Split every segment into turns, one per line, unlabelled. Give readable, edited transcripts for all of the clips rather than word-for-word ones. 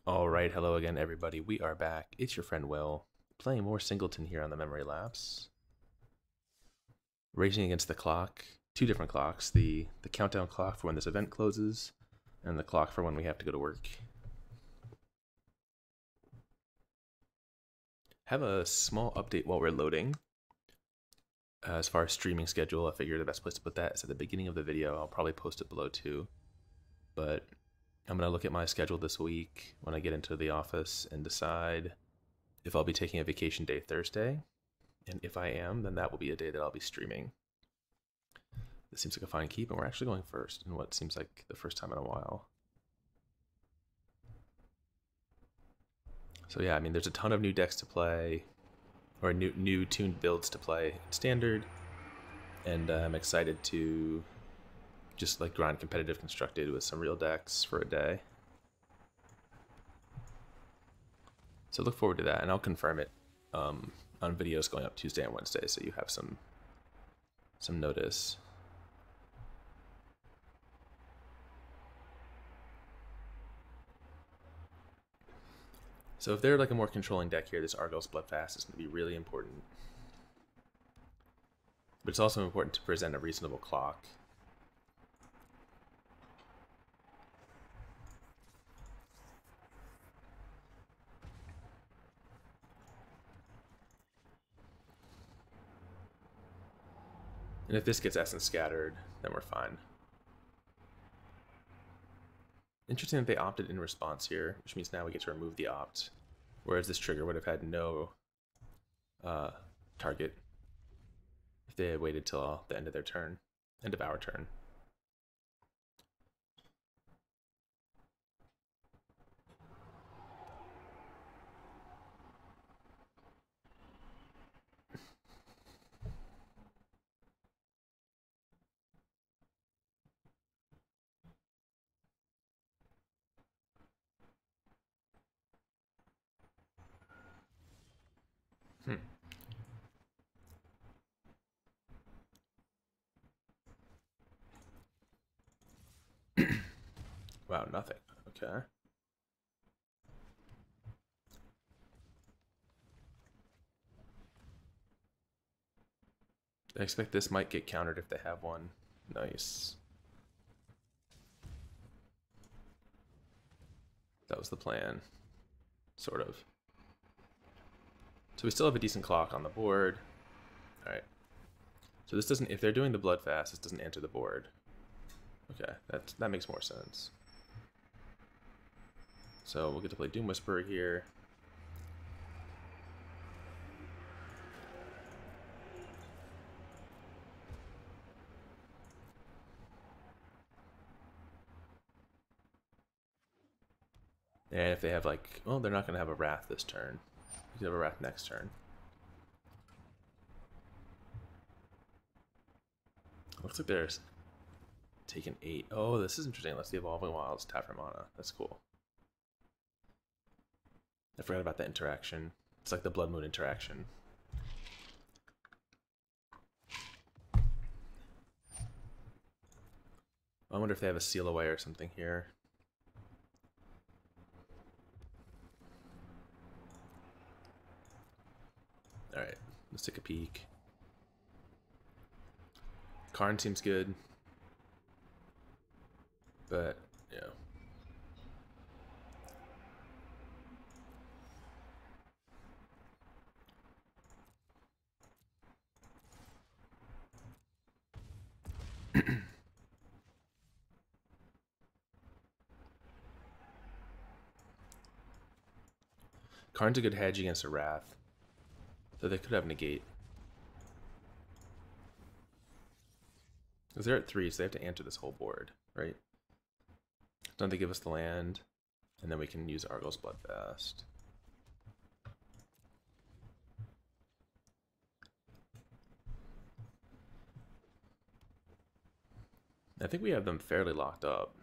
Alright, hello again everybody, we are back. It's your friend Will, playing more Singleton here on the Memory Lapse. Racing against the clock, two different clocks, the countdown clock for when this event closes, and the clock for when we have to go to work. Have a small update while we're loading. As far as streaming schedule, I figure the best place to put that is at the beginning of the video. I'll probably post it below too. But I'm going to look at my schedule this week when I get into the office and decide if I'll be taking a vacation day Thursday. And if I am, then that will be a day that I'll be streaming. This seems like a fine keep, and we're actually going first in what seems like the first time in a while. So yeah, I mean, there's a ton of new decks to play, or new tuned builds to play in Standard, and I'm excited to just like grind competitive constructed with some real decks for a day. So look forward to that, and I'll confirm it on videos going up Tuesday and Wednesday, so you have some notice. So if they're like a more controlling deck here, this Arguel's Bloodfast is going to be really important. But it's also important to present a reasonable clock. And if this gets Essence scattered, then we're fine. Interesting that they opted in response here, which means now we get to remove the opt, whereas this trigger would have had no target if they had waited till the end of their turn, end of our turn. Wow, nothing. Okay. I expect this might get countered if they have one. Nice. That was the plan. Sort of. So we still have a decent clock on the board. Alright. So this doesn't, if they're doing the Bloodfast, this doesn't enter the board. Okay, that makes more sense. So we'll get to play Doom Whisperer here. And if they have like, well, they're not going to have a Wrath this turn. You can have a Wrath next turn. Looks like they're taking 8. Oh, this is interesting. Let's the Evolving Wilds, tap for mana. That's cool. I forgot about that interaction. It's like the Blood Moon interaction. I wonder if they have a Seal Away or something here. Alright, let's take a peek. Karn seems good. But, yeah. Karn's a good hedge against a Wrath. So they could have negate. Because they're at 3, so they have to answer this whole board, right? Don't they give us the land? And then we can use Arguel's Bloodfast. I think we have them fairly locked up.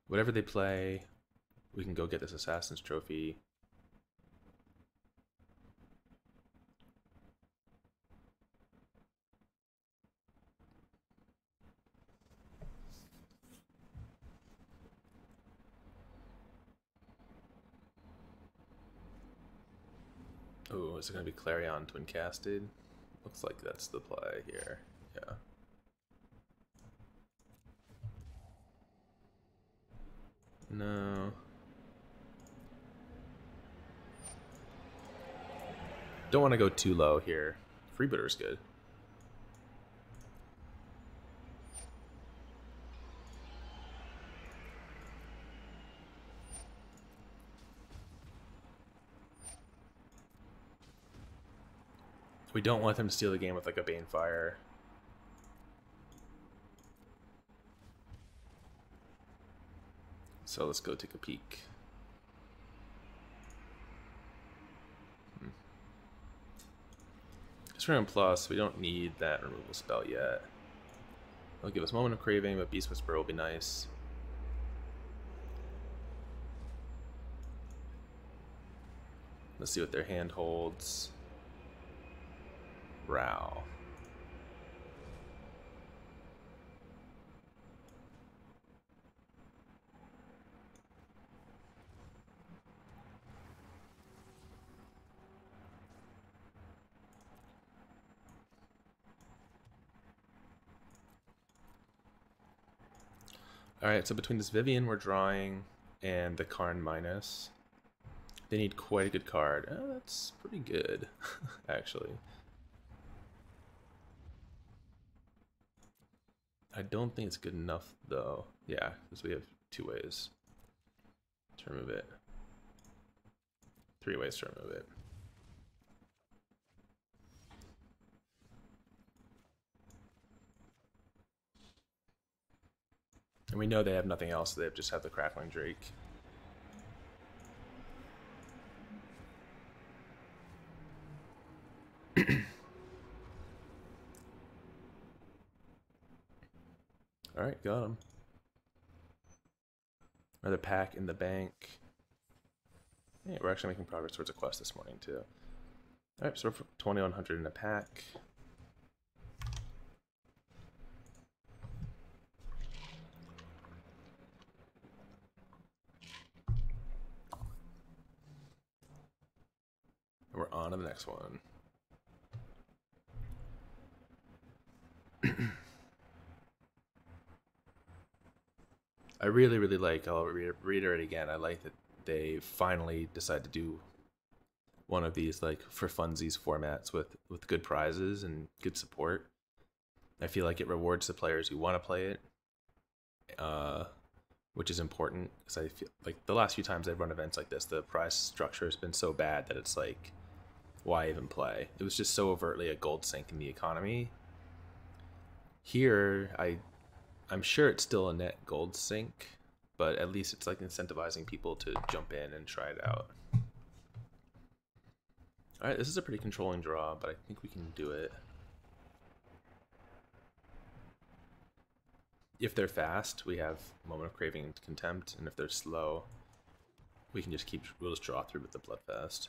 Whatever they play, we can go get this Assassin's Trophy. Oh, is it going to be Clarion Twin Casted? Looks like that's the play here. Yeah. No. Don't want to go too low here. Freebooter's good. We don't want them to steal the game with like a Banefire. So let's go take a peek. Round plus, we don't need that removal spell yet. They'll give us Moment of Craving, but Beast Whisperer will be nice. Let's see what their hand holds. Rao. Alright, so between this Vivien we're drawing and the Karn minus, they need quite a good card. Oh, that's pretty good, actually. I don't think it's good enough, though. Yeah, because we have 2 ways to remove it. 3 ways to remove it. And we know they have nothing else, so they just have the Crackling Drake. Alright, got him. Another pack in the bank. Yeah, we're actually making progress towards a quest this morning, too. Alright, so we're 2100 in a pack. And we're on to the next one. I really, really like, I'll reiterate again, I like that they finally decide to do one of these like for funsies formats with good prizes and good support. I feel like it rewards the players who want to play it, which is important because I feel like the last few times I've run events like this, the prize structure has been so bad that it's like, why even play? It was just so overtly a gold sink in the economy. Here, I'm sure it's still a net gold sink, but at least it's like incentivizing people to jump in and try it out. Alright, this is a pretty controlling draw, but I think we can do it. If they're fast, we have Moment of Craving and Contempt, and if they're slow, we can just we'll just draw through with the Bloodfast.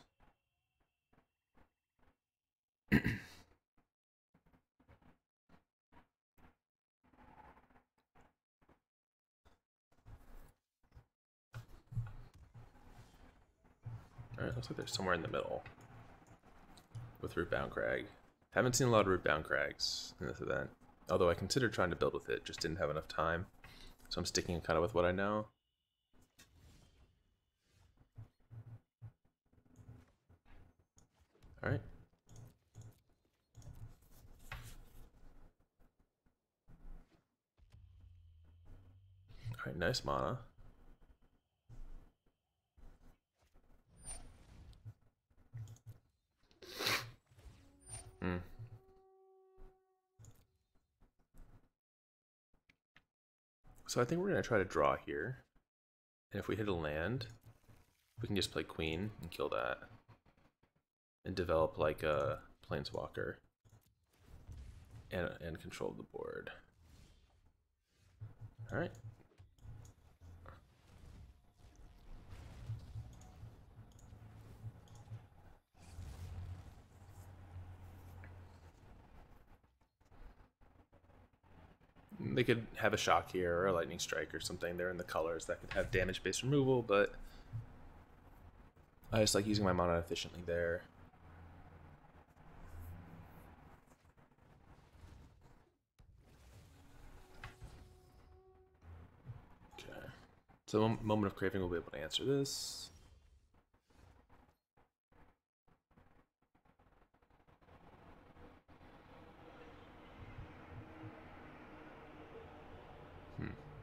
Alright, looks like they're somewhere in the middle with Rootbound Crag. Haven't seen a lot of Rootbound Crags in this event, although I considered trying to build with it, just didn't have enough time. So I'm sticking kind of with what I know. Alright. Alright, nice mana. So I think we're going to try to draw here. And if we hit a land, we can just play Queen and kill that. And develop like a Planeswalker. And control the board. Alright. They could have a shock here or a lightning strike or something. They're in the colors that could have damage-based removal, but I just like using my mana efficiently there. So Moment of Craving will be able to answer this.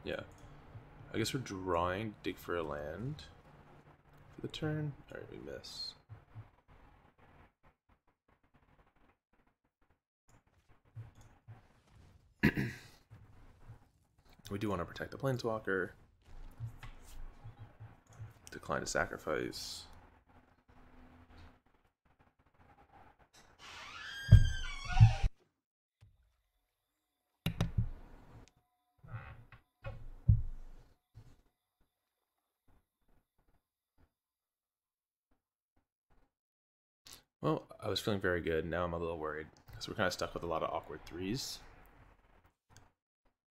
Yeah. I guess we're drawing dig for a land for the turn. Alright, we miss. We do want to protect the Planeswalker. Decline to sacrifice. Well, I was feeling very good. Now I'm a little worried because we're kind of stuck with a lot of awkward threes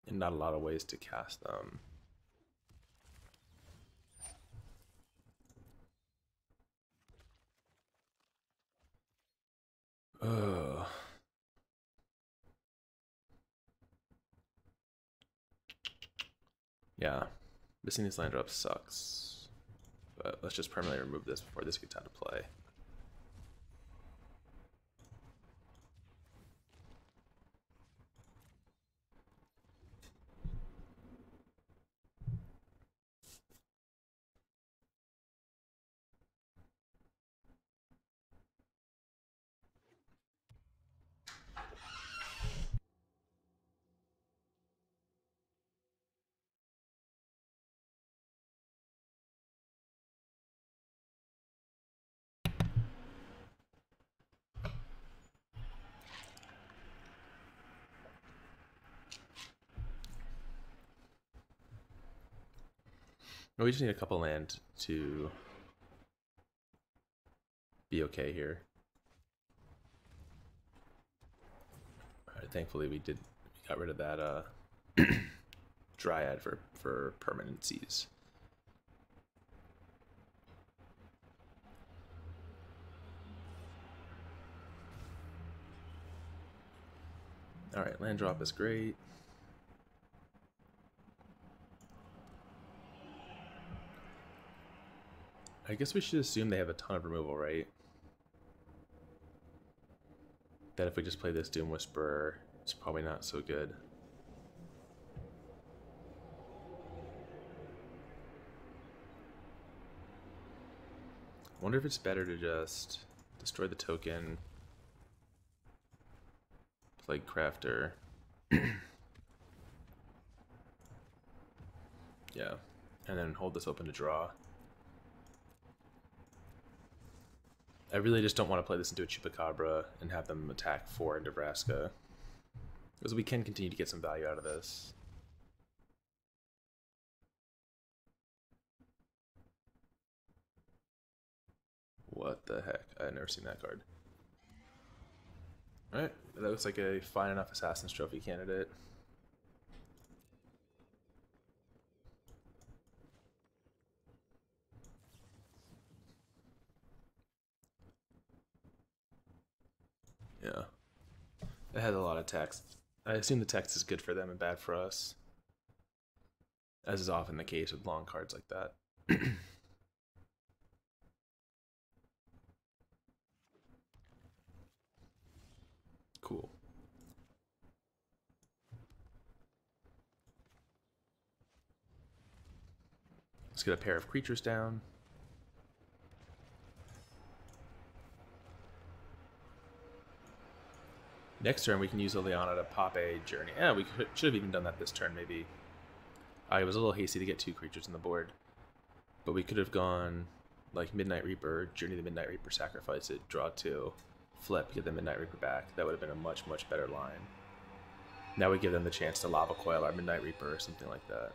and not a lot of ways to cast them. Ugh. Yeah, missing these land drops sucks. But let's just permanently remove this before this gets out of play. We just need a couple land to be okay here. Alright, thankfully we got rid of that Dryad for permanencies. Alright, land drop is great. I guess we should assume they have a ton of removal, right? That if we just play this Doom Whisperer, it's probably not so good. I wonder if it's better to just destroy the token, Plaguecrafter. Yeah, and then hold this open to draw. I really just don't want to play this into a Chupacabra and have them attack 4 into Vraska, because we can continue to get some value out of this. What the heck? I've never seen that card. Alright, that looks like a fine enough Assassin's Trophy candidate. Yeah. It has a lot of text. I assume the text is good for them and bad for us, as is often the case with long cards like that. Cool. Let's get a pair of creatures down. Next turn we can use Liliana to pop a Journey. Yeah, we should have even done that this turn maybe. I was a little hasty to get 2 creatures on the board. But we could have gone like Midnight Reaper, Journey the Midnight Reaper, sacrifice it, draw 2, flip, get the Midnight Reaper back. That would have been a much, much better line. Now we give them the chance to Lava Coil our Midnight Reaper or something like that.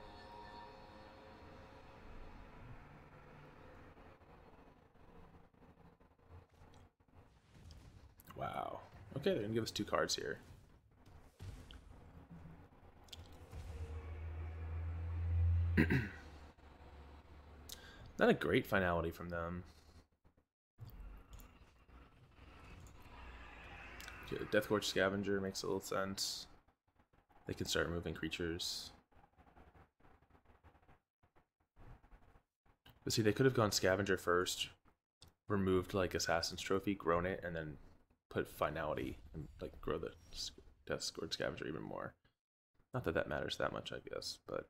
Wow. Okay, they're going to give us 2 cards here. Not a great finality from them. Okay, Deathgorge Scavenger makes a little sense. They can start moving creatures. But see, they could have gone Scavenger first, removed like Assassin's Trophy, grown it, and then put Finality and like grow the Death Scourge Scavenger even more. Not that that matters that much, I guess, but.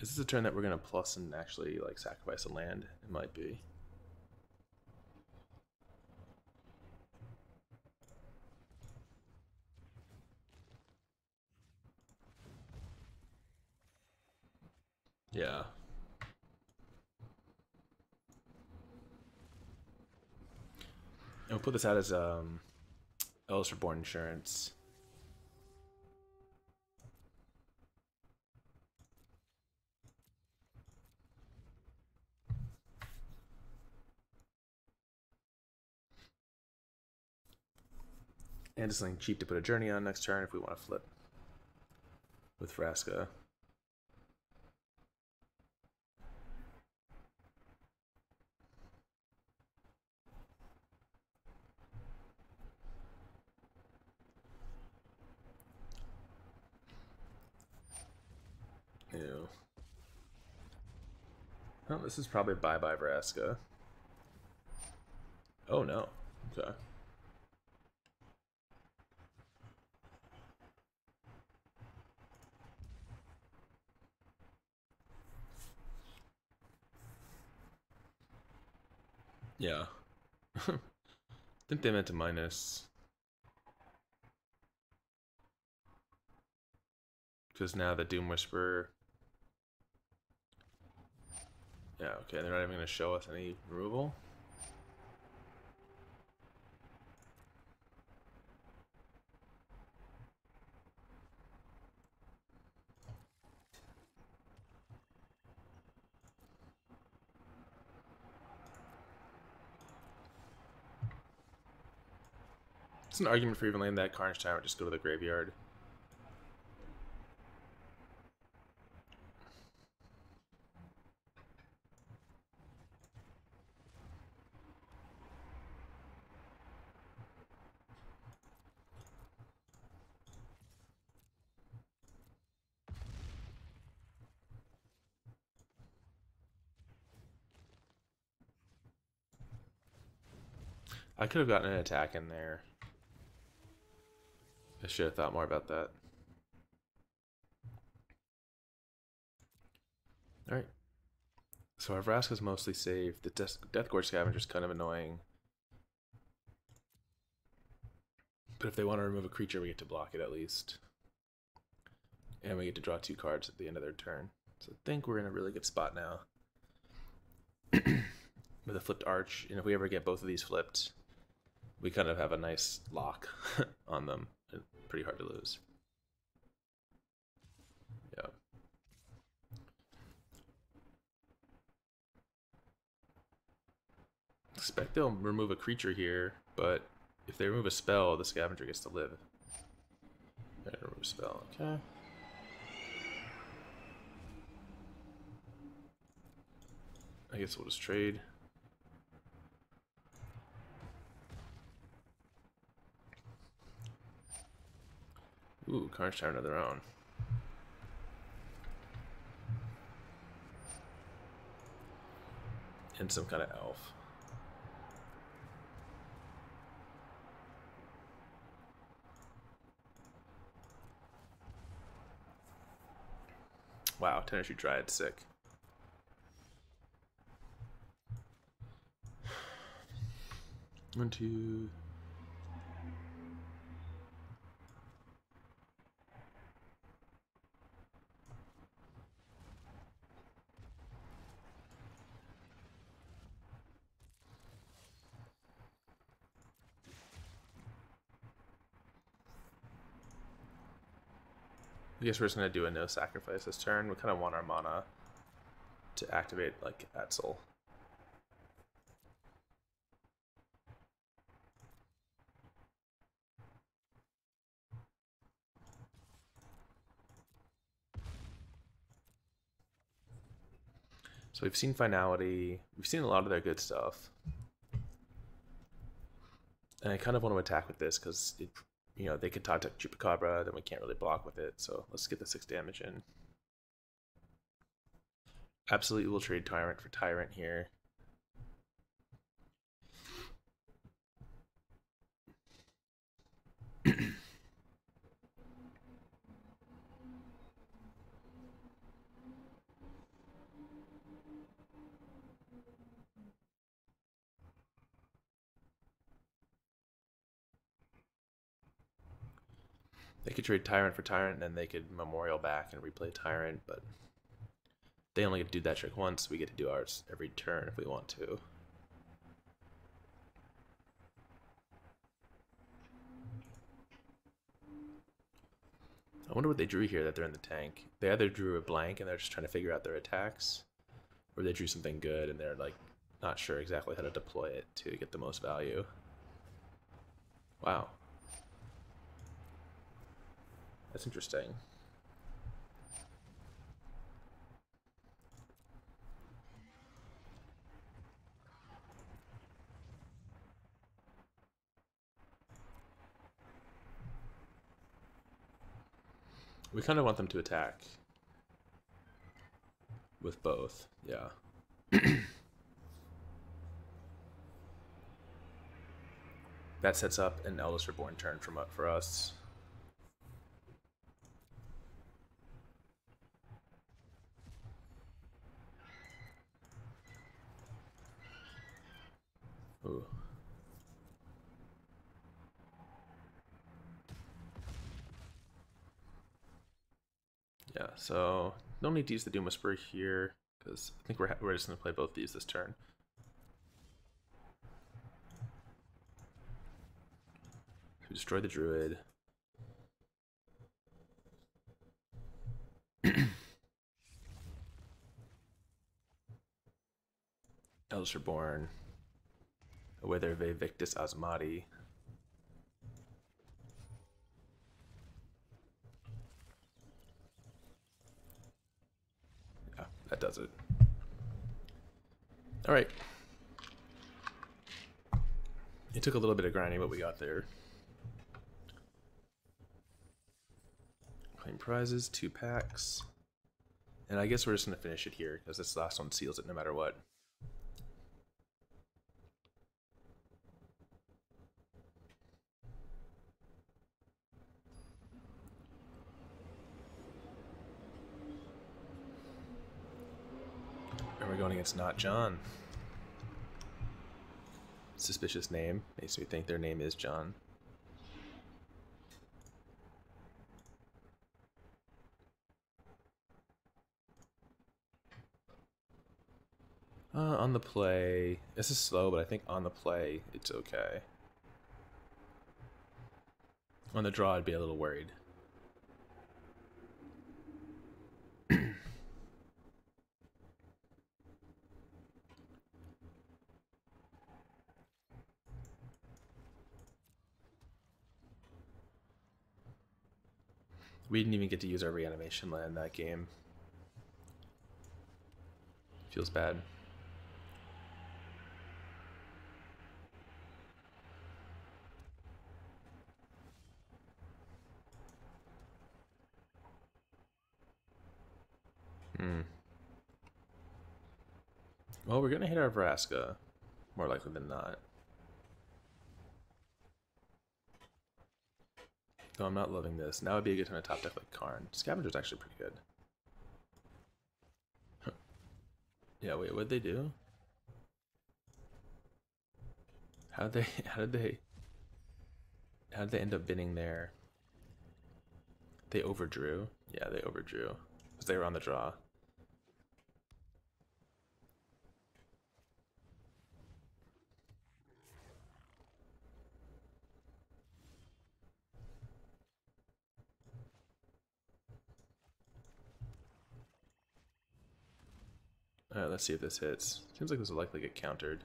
Is this a turn that we're gonna plus and actually like sacrifice a land? It might be. Yeah. And we'll put this out as Eldest Reborn insurance. And just something cheap to put a journey on next turn if we want to flip with Vraska. Ew. Oh, this is probably bye-bye Vraska. Oh no. Okay. Yeah. I think they meant to minus. Because now the Doom Whisperer. Yeah, okay, they're not even going to show us any removal. It's an argument for even letting that Carnage Tyrant just go to the graveyard. I could have gotten an attack in there. I should have thought more about that. Alright. So our Vraska's mostly safe. The Death Gorge Scavenger's kind of annoying. But if they want to remove a creature, we get to block it at least. And we get to draw 2 cards at the end of their turn. So I think we're in a really good spot now. With a flipped Arch. And if we ever get both of these flipped, we kind of have a nice lock on them. Pretty hard to lose. Yeah. Expect they'll remove a creature here, but if they remove a spell, the Scavenger gets to live. Remove a spell, okay. I guess we'll just trade. Ooh, Carnage Tyrant of their own. And some kind of elf. Wow, Tennessee Dryad, sick. One, two. I guess we're just going to do a no sacrifice this turn. We kind of want our mana to activate like Atzel. So we've seen Finality. We've seen a lot of their good stuff. And I kind of want to attack with this because, you know, they could Contempt Chupacabra, then we can't really block with it. So let's get the 6 damage in. Absolutely will trade Tyrant for Tyrant here. They could trade Tyrant for Tyrant, and then they could Memorial back and replay Tyrant, but they only get to do that trick once. We get to do ours every turn if we want to. I wonder what they drew here that they're in the tank. They either drew a blank and they're just trying to figure out their attacks, or they drew something good and they're like not sure exactly how to deploy it to get the most value. Wow. That's interesting. We kind of want them to attack with both, yeah. That sets up an Eldest Reborn turn for us. Ooh. Yeah, so no need to use the Doom Whisperer here because I think we're just going to play both these this turn. We destroy the Druid. Eldest Reborn. Whether Victus Asmati. Yeah, that does it. Alright. It took a little bit of grinding, but we got there. Claim prizes, 2 packs. And I guess we're just going to finish it here, because this last one seals it no matter what. And we're going against Not John. Suspicious name. Makes me think their name is John. On the play, this is slow, but I think on the play, it's okay. On the draw, I'd be a little worried. We didn't even get to use our reanimation land that game. Feels bad. Well, we're gonna hit our Vraska, more likely than not. Though I'm not loving this. Now would be a good time to top deck like Karn. Scavenger's actually pretty good. Huh. Yeah, wait, what'd they do? How did they end up binning there? They overdrew. Yeah, they overdrew. Because they were on the draw. Alright, let's see if this hits. Seems like this will likely get countered.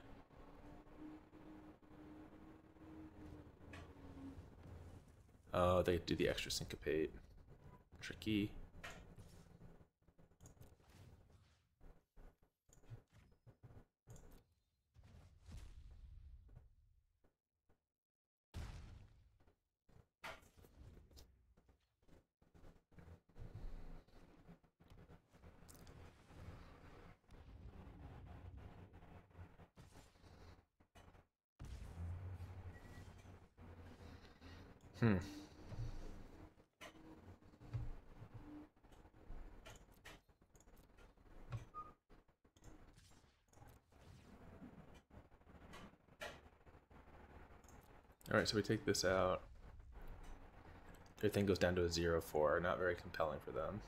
Oh, they do the extra syncopate. Tricky. Hmm. Alright, so we take this out. Everything goes down to a 0-4. Not very compelling for them.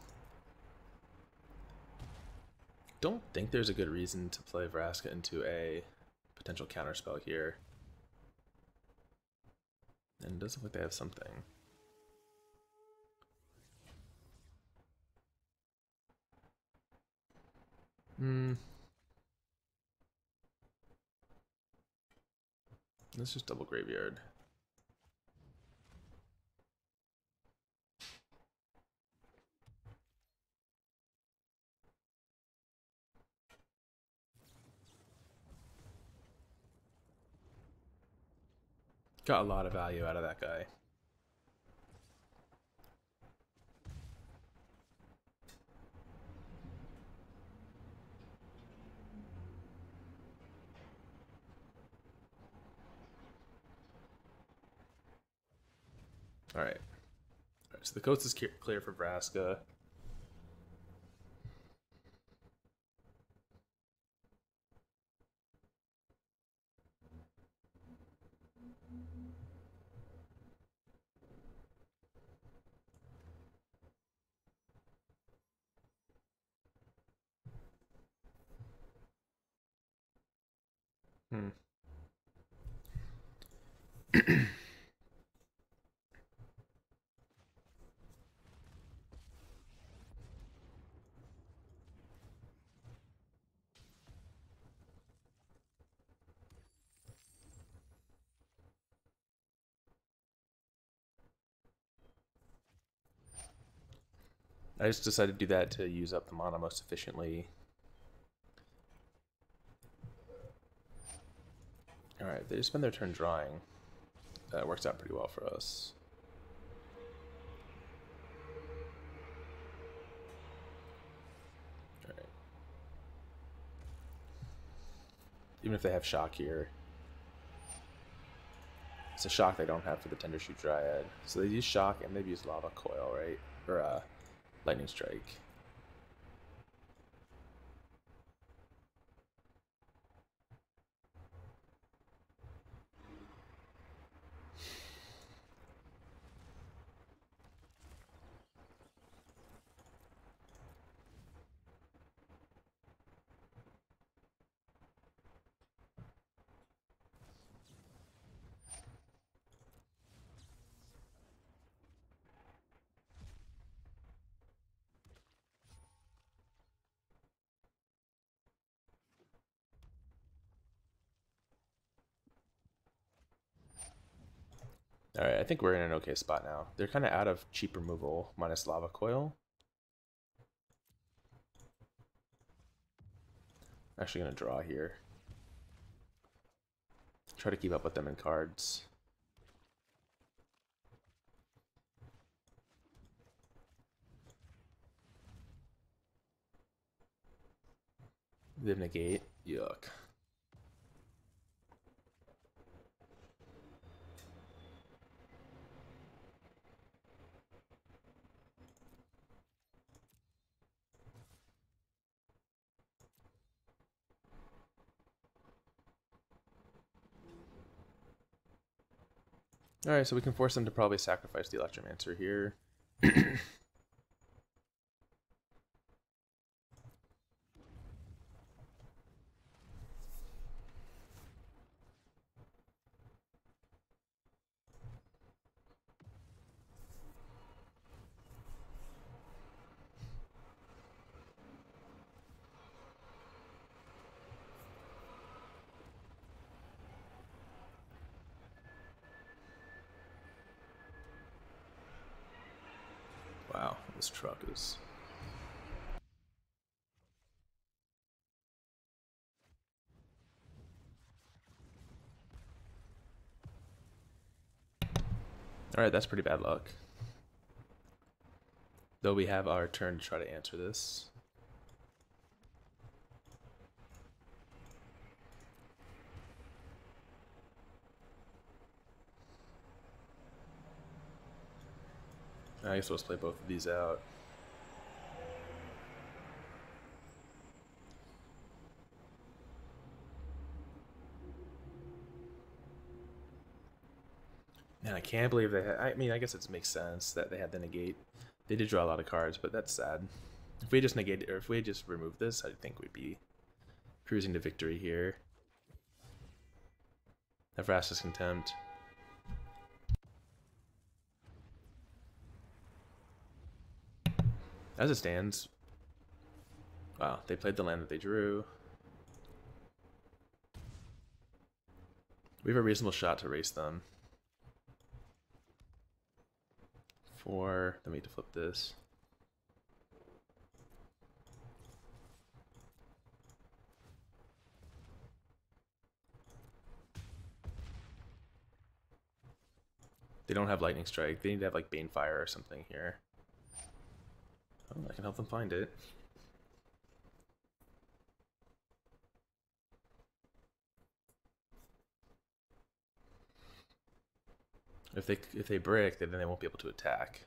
Don't think there's a good reason to play Vraska into a potential counterspell here. And it does look like they have something. Let's just double Graveyard. Got a lot of value out of that guy. Alright. So the coast is clear for Vraska. I just decided to do that to use up the mana most efficiently. Alright, they just spend their turn drawing. That works out pretty well for us. Alright. Even if they have shock here, it's a shock they don't have for the Tendershoot Dryad. So they use shock and they've used Lava Coil, right? Or Lightning Strike. Alright, I think we're in an okay spot now. They're kind of out of cheap removal, minus Lava Coil. Actually going to draw here. Try to keep up with them in cards. They have negate. Yuck. Alright, so we can force them to probably sacrifice the Electromancer here. Wow, this truck is... Alright, that's pretty bad luck. Though we have our turn to try to answer this. I guess let's play both of these out. Man, I can't believe they had... I mean, I guess it makes sense that they had the negate. They did draw a lot of cards, but that's sad. If we just negate, or if we just remove this, I think we'd be cruising to victory here. Have Vraska's Contempt. As it stands, wow, they played the land that they drew. We have a reasonable shot to race them. Let me flip this. They don't have Lightning Strike. They need to have like Banefire or something here. Oh, I can help them find it. If they brick, then they won't be able to attack.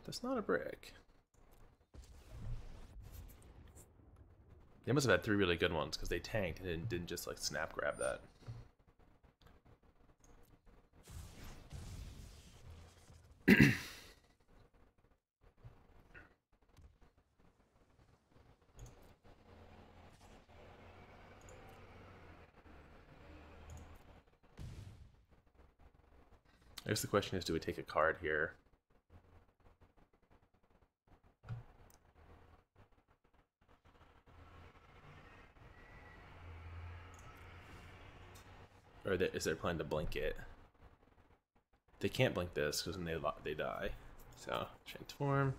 That's not a brick. They must have had 3 really good ones because they tanked and didn't just like snap grab that. I guess the question is, do we take a card here? Or is there a plan to blink it? They can't blink this because then they die. So, transform.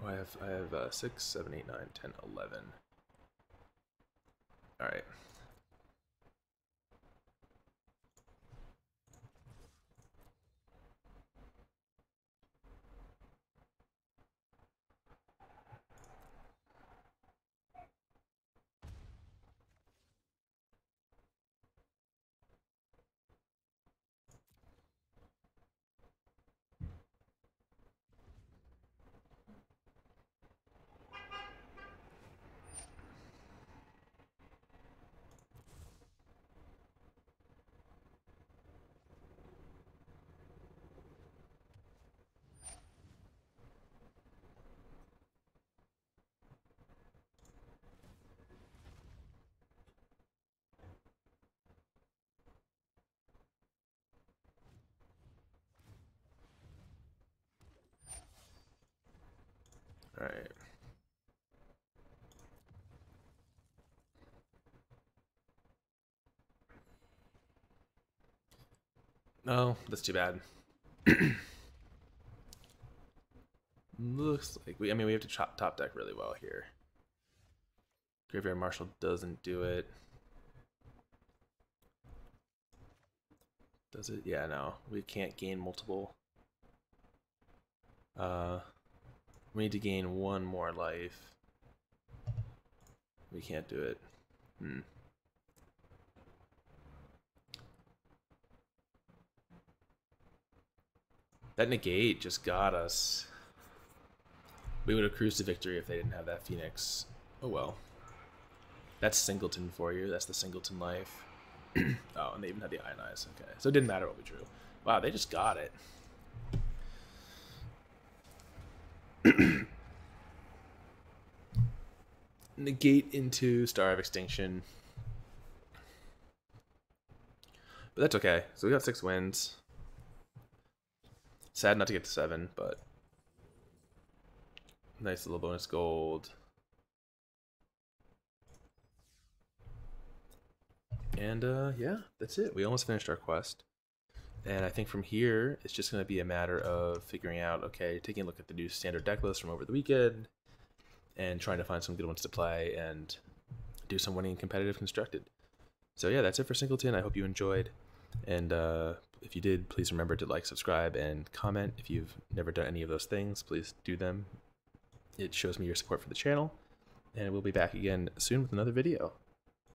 Oh, I have 6, 7, 8, 9, 10, 11. All right. All right. No, that's too bad. Looks like we have to top deck really well here. Graveyard Marshal doesn't do it. Does it? Yeah, no. We can't gain multiple. We need to gain 1 more life. We can't do it. That negate just got us. We would have cruised to victory if they didn't have that Phoenix. Oh well. That's Singleton for you. That's the Singleton life. Oh, and they even had the Ionize. Okay, so it didn't matter what we drew. Wow, they just got it. Negate into Star of Extinction. But that's okay. So we got 6 wins. Sad not to get to 7, but nice little bonus gold. And yeah, that's it. We almost finished our quest. And I think from here, it's just going to be a matter of figuring out, okay, taking a look at the new standard deck list from over the weekend and trying to find some good ones to play and do some winning competitive constructed. So yeah, that's it for Singleton. I hope you enjoyed. And if you did, please remember to like, subscribe, and comment. If you've never done any of those things, please do them. It shows me your support for the channel. And we'll be back again soon with another video.